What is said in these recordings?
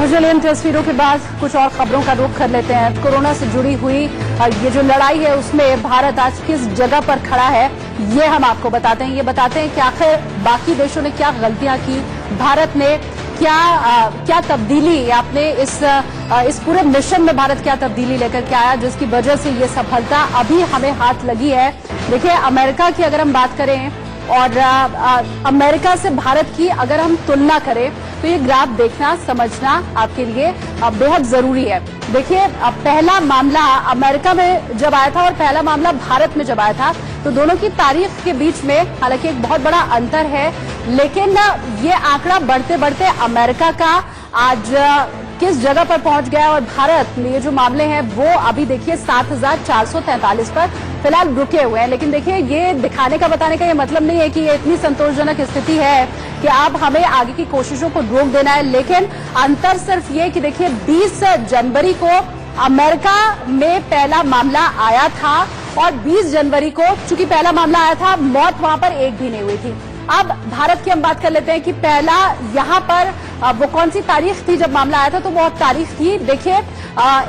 और चलिए इन तस्वीरों के बाद कुछ और खबरों का रुख कर लेते हैं। कोरोना से जुड़ी हुई ये जो लड़ाई है उसमें भारत आज किस जगह पर खड़ा है ये हम आपको बताते हैं। ये बताते हैं कि आखिर बाकी देशों ने क्या गलतियां की, भारत ने क्या तब्दीली, आपने इस पूरे मिशन में भारत क्या तब्दीली लेकर के आया जिसकी वजह से ये सफलता अभी हमें हाथ लगी है। देखिए अमेरिका की अगर हम बात करें और अमेरिका से भारत की अगर हम तुलना करें तो ये ग्राफ देखना समझना आपके लिए बेहद जरूरी है। देखिए पहला मामला अमेरिका में जब आया था और पहला मामला भारत में जब आया था तो दोनों की तारीख के बीच में हालांकि एक बहुत बड़ा अंतर है, लेकिन ये आंकड़ा बढ़ते बढ़ते अमेरिका का आज किस जगह पर पहुंच गया और भारत में ये जो मामले हैं वो अभी देखिए 7,443 पर फिलहाल रुके हुए हैं। लेकिन देखिए ये दिखाने का बताने का ये मतलब नहीं है कि ये इतनी संतोषजनक स्थिति है कि अब हमें आगे की कोशिशों को रोक देना है, लेकिन अंतर सिर्फ ये कि देखिए 20 जनवरी को अमेरिका में पहला मामला आया था और 20 जनवरी को चूंकि पहला मामला आया था मौत वहां पर एक भी नहीं हुई थी। अब भारत की हम बात कर लेते हैं कि पहला यहाँ पर वो कौन सी तारीख थी जब मामला आया था, तो वो तारीख थी देखिए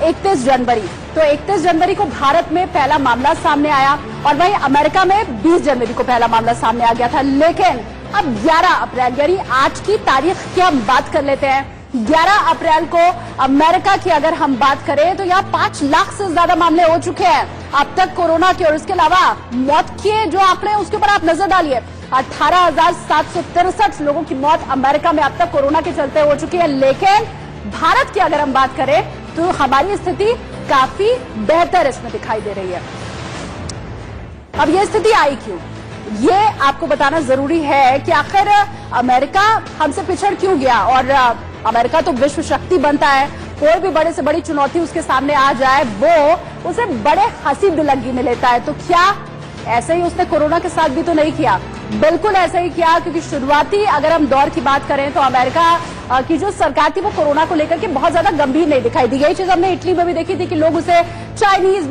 31 जनवरी। तो 31 जनवरी को भारत में पहला मामला सामने आया और वहीं अमेरिका में 20 जनवरी को पहला मामला सामने आ गया था। लेकिन अब 11 अप्रैल यानी आज की तारीख की हम बात कर लेते हैं। 11 अप्रैल को अमेरिका की अगर हम बात करें तो यहाँ 5 लाख से ज्यादा मामले हो चुके हैं अब तक कोरोना के, और इसके अलावा मौत के जो आंकड़े हैं उसके ऊपर आप नजर डालिए। 18,763 लोगों की मौत अमेरिका में अब तक कोरोना के चलते हो चुकी है। लेकिन भारत की अगर हम बात करें तो हमारी स्थिति काफी बेहतर इसमें दिखाई दे रही है। अब ये स्थिति आई क्यों, ये आपको बताना जरूरी है कि आखिर अमेरिका हमसे पिछड़ क्यों गया। और अमेरिका तो विश्व शक्ति बनता है, कोई भी बड़े से बड़ी चुनौती उसके सामने आ जाए वो उसे बड़े हंसी दिलंगी में लेता है। तो क्या ऐसे ही उसने कोरोना के साथ भी तो नहीं किया? बिल्कुल ऐसा ही किया, क्योंकि शुरुआती अगर हम दौर की बात करें तो अमेरिका की जो सरकार थी वो कोरोना को लेकर के बहुत ज्यादा गंभीर नहीं दिखाई दी। यही चीज हमने इटली में भी देखी थी कि लोग उसे चाइनीज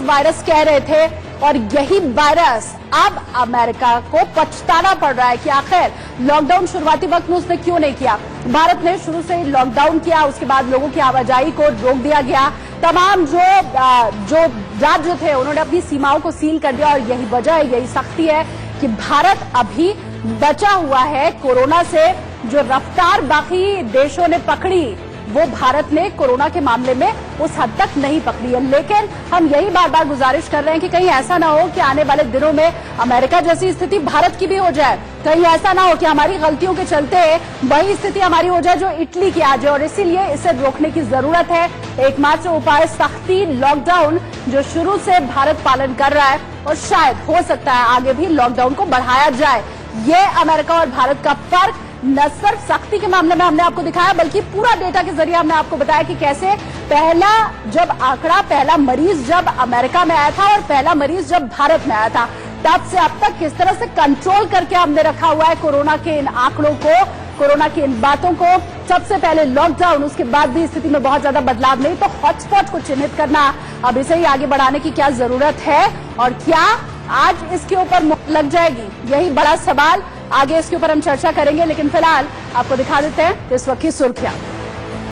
वायरस कह रहे थे और यही वायरस अब अमेरिका को पछताना पड़ रहा है कि आखिर लॉकडाउन शुरुआती वक्त में उसने क्यों नहीं किया। भारत ने शुरू से ही लॉकडाउन किया, उसके बाद लोगों की आवाजाही को रोक दिया गया, तमाम जो राज्य थे उन्होंने अपनी सीमाओं को सील कर दिया और यही वजह है, यही सख्ती है कि भारत अभी बचा हुआ है कोरोना से। जो रफ्तार बाकी देशों ने पकड़ी वो भारत ने कोरोना के मामले में उस हद तक नहीं पकड़ी है। लेकिन हम यही बार बार गुजारिश कर रहे हैं कि कहीं ऐसा ना हो कि आने वाले दिनों में अमेरिका जैसी स्थिति भारत की भी हो जाए, कहीं ऐसा ना हो कि हमारी गलतियों के चलते वही स्थिति हमारी हो जाए जो इटली की आ जाए। और इसीलिए इसे रोकने की जरूरत है। एकमात्र उपाय सख्ती लॉकडाउन जो शुरू से भारत पालन कर रहा है और शायद हो सकता है आगे भी लॉकडाउन को बढ़ाया जाए। ये अमेरिका और भारत का फर्क न सिर्फ सख्ती के मामले में हमने आपको दिखाया बल्कि पूरा डेटा के जरिए हमने आपको बताया कि कैसे पहला मरीज जब अमेरिका में आया था और पहला मरीज जब भारत में आया था तब से अब तक किस तरह से कंट्रोल करके हमने रखा हुआ है कोरोना के इन आंकड़ों को, कोरोना की इन बातों को। सबसे पहले लॉकडाउन, उसके बाद भी स्थिति में बहुत ज्यादा बदलाव नहीं, तो हॉटस्पॉट को चिन्हित करना, अब इसे ही आगे बढ़ाने की क्या जरूरत है और क्या आज इसके ऊपर लग जाएगी, यही बड़ा सवाल। आगे इसके ऊपर हम चर्चा करेंगे, लेकिन फिलहाल आपको दिखा देते हैं इस वक्त की सुर्खियां।